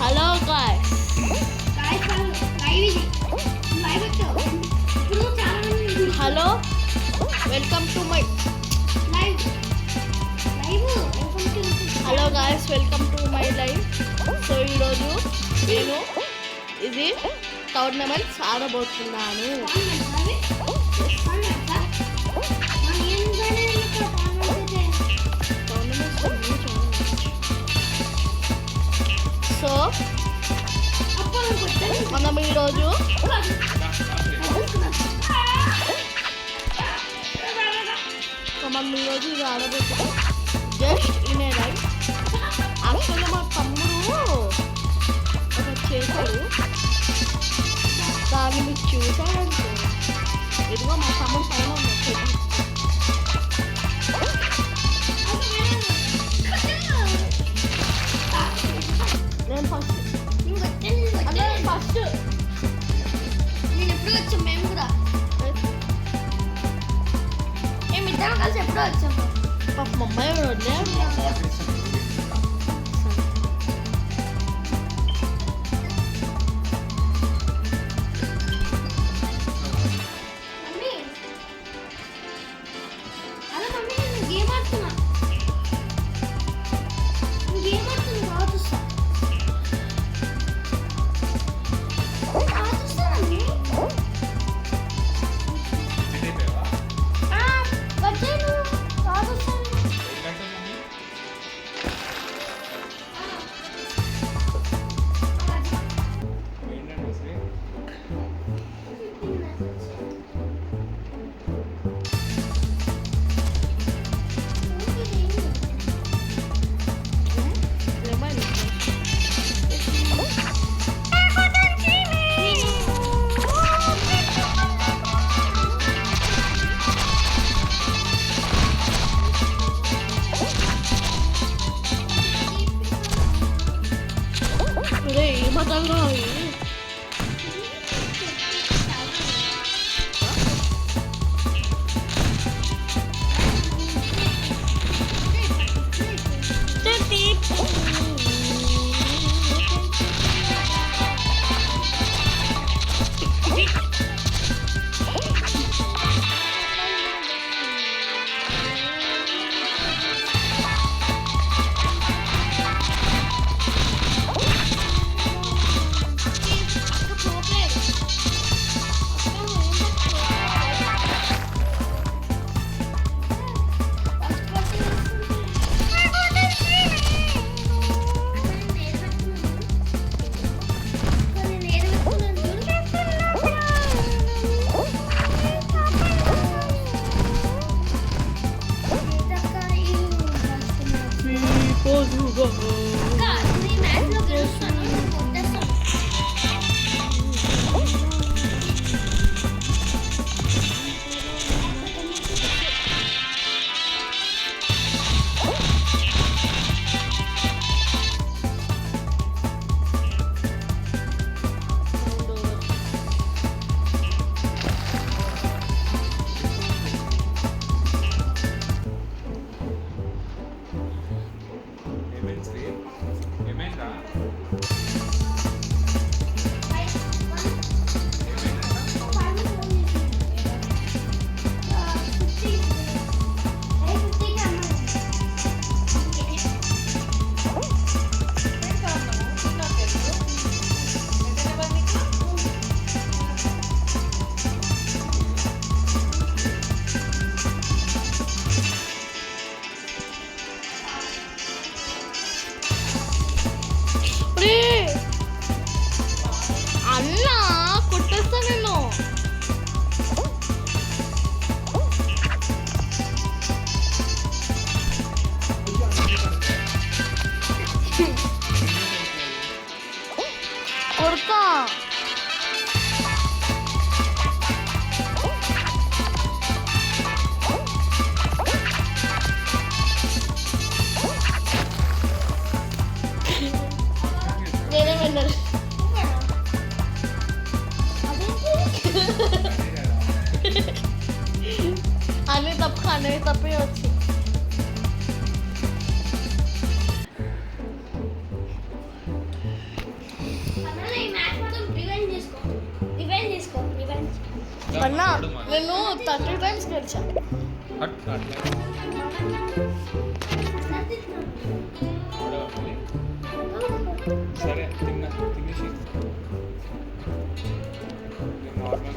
Hello guys, hello, welcome to my hello guys, welcome to my live. So ఈరోజు నేను ఇది tournaments ఆడబోతున్నాను. So మనం ఈరోజు ఇది ఆడబోతున్నాం. Just in a live. యాక్చువల్గా మా తమ్ముడు ఒకటి చేశాడు, దాన్ని మీరు చూసాడంటే ఇదిగో మా తమ్ముడు పైన ఉన్నట్టు నేను ఫస్ట్ నేను ఎప్పుడు వచ్చాం? మేము కూడా మేమిద్దరం కలిసి ఎప్పుడో వచ్చాం. పాప మమ్మాయి కూడా ఉండే. అన్నా కొట్టేస్తా నేను. కొడతా నేనే విన్నారు. అన్నీ తప్పే వచ్చి అన్నా నేను 30 టైమ్స్ గెలిచా. సరే తినేసి నార్మల్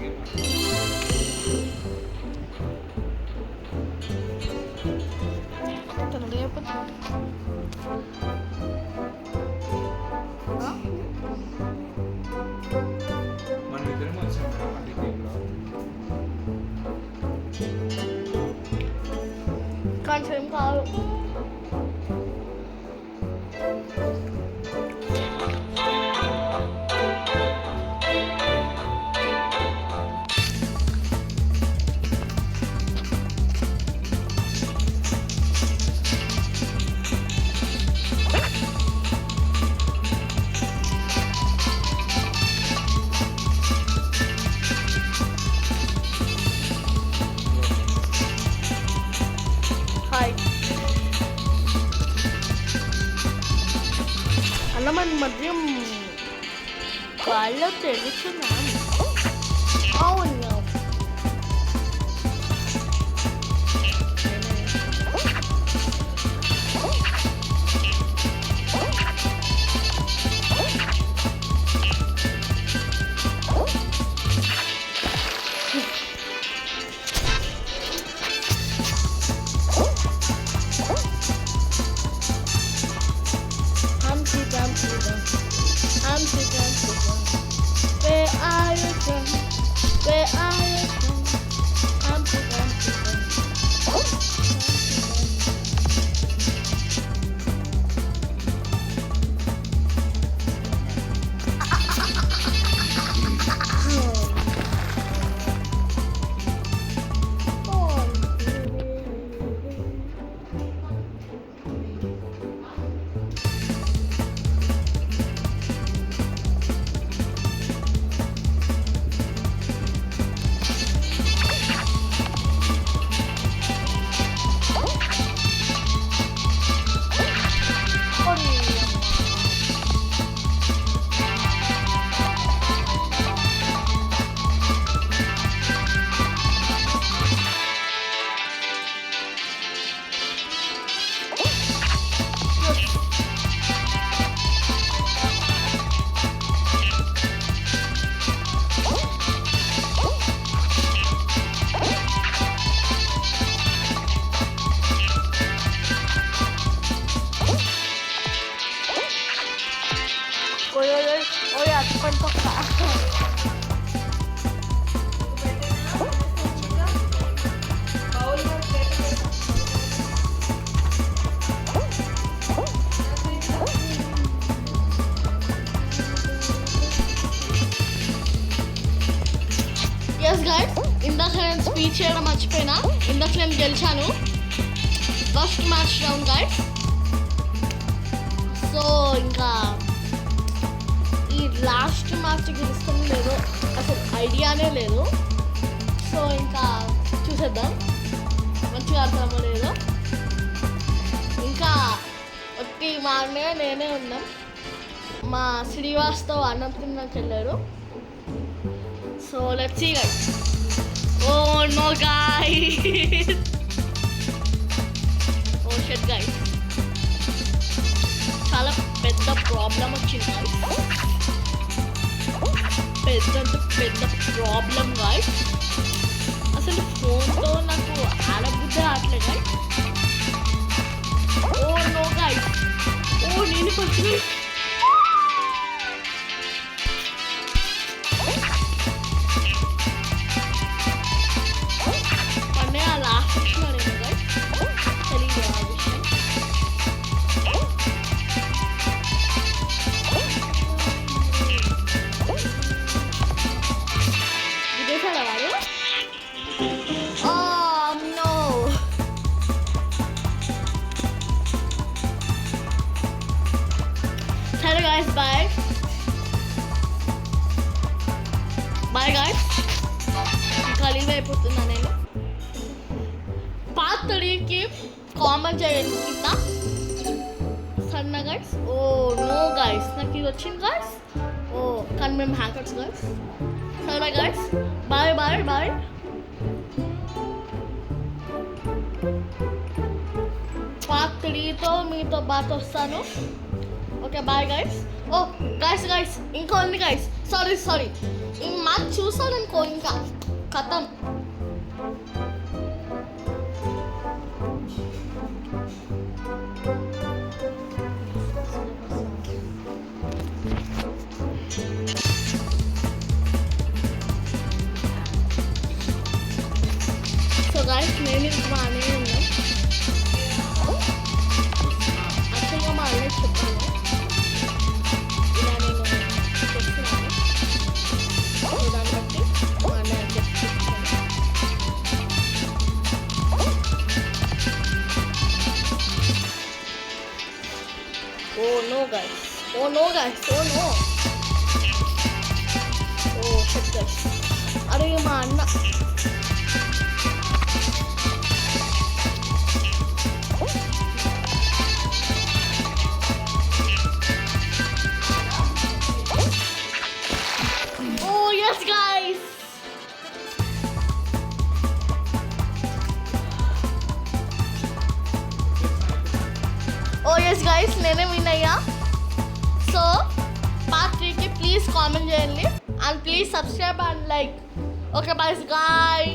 గేమ్ మన ఇద్దరం వచ్చాం మేడం అన్ని టీంలో. కొంచెం కాదు. హాయ్ అన్న మన మధ్యం వాళ్ళు తెలుసున్నా. అవును Where are you from? Where are you from? Humpty Dumpty Dum. Oi, అతుకొని తొక్క. ఎస్ గైస్, ఇందాక నేను స్పీచ్ చేయడం మర్చిపోయినా. ఇందాక నేను గెలిచాను first match round guys. So ఇంకా ఈ లాస్ట్ మ్యాచ్ గెలుస్తాం లేదో అసలు ఐడియానే లేదు. సో ఇంకా చూసేద్దాం మంచిగా ఆడతామో లేదో. ఇంకా ఒట్టి మా అన్నయ్య నేనే ఉన్నాం. మా శ్రీవాస్తో అన్నం తిన్నాక వెళ్ళారు. So let's see guys. Oh no guys, oh shit guys, చాలా పెద్ద ప్రాబ్లం వచ్చింది గైస్. పెద్ద ప్రాబ్లం గైస్. అసలు ఫోన్తో నాకు ఆడబుద్ధి రావట్లేదు గైస్. ఓ నో గైస్, ఓ నేను కొంచెం అన్నయ్య లాస్ట్ వచ్చినారేమో గైస్, తెలియదు ఆ విషయం. విదేశాల వాడు నో. సరే గాయస్, బాయ్ బాయ్ గాయస్. ఇంకా లీవ్ అయిపోతున్నా నేను. పార్ట్ 3కి కామెంట్ చేయండి కింద సన్న గైస్. ఓ నో గైస్, నాకు ఇది వచ్చింది గైస్. ఓ కానీ మేము హ్యాంకర్స్ గైస్. సరే guys. Bye bye bye. Part 3తో మీతో బాత్ వస్తాను. Okay bye guys. ఓ గైస్ ఇంకో ఉంది గైస్. సారీ ఈ మ్యాచ్ చూసాను అనుకో ఇంకా కథం. సో గైస్ నేను ఇది మా అన్నయ్య ఉన్నాం. యాక్చువల్గా మా అన్నయ్య చెప్పాను ఇలా నేను చెప్తున్నాను. సో దాన్ని బట్టి మా అన్నయ్య చెప్తాను. Oh no guys. Oh shit guys. అరే మా అన్న గైస్ నేనే విన్ అయ్యా. సో పార్ట్ 3కి ప్లీజ్ కామెంట్ చేయండి and please subscribe and like. Okay bye guy.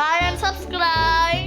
Bye and subscribe.